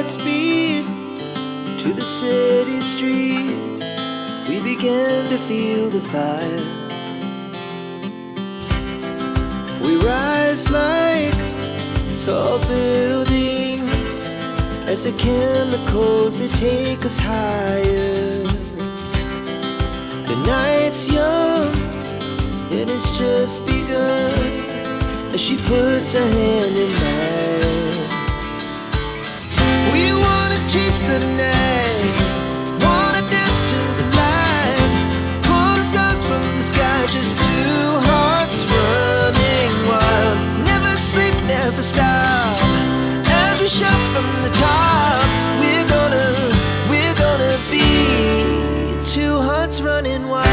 Godspeed to the city streets. We began to feel the fire. We rise like tall buildings as the chemicals, they take us higher. The night's young, it has just begun, as she puts her hand in mine. We wanna chase the night, wanna dance to the light, pull the stars from the sky, just two hearts running wild. Never sleep, never stop, as we shout from the top. We're gonna be two hearts running wild.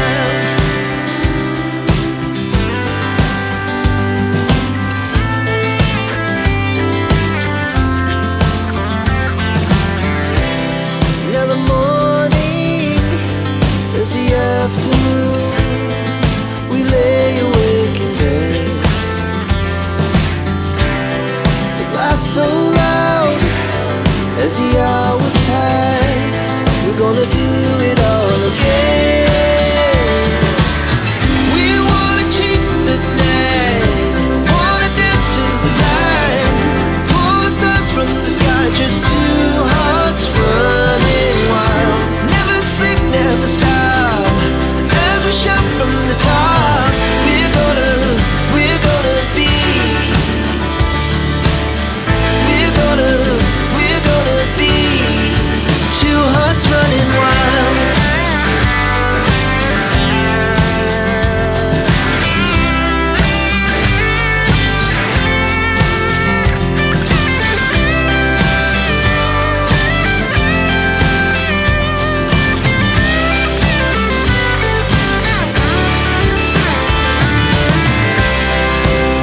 Now the morning is the afternoon. We lay awake in bed. The laughs so loud as the hours pass. We're gonna do it all again. We wanna chase the night, wanna dance to the light, pull the stars from the sky, just two hearts running wild. Never sleep, never stop, as we shout from the top. We're gonna be, we're gonna be two hearts running wild.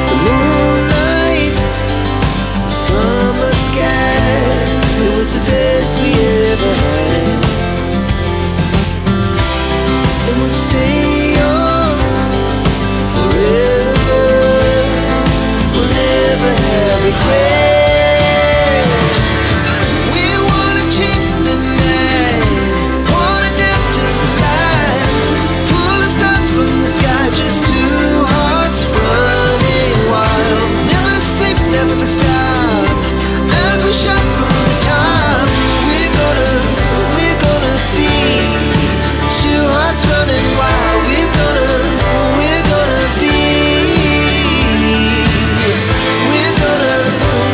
The moonlight, summer sky, it was the best we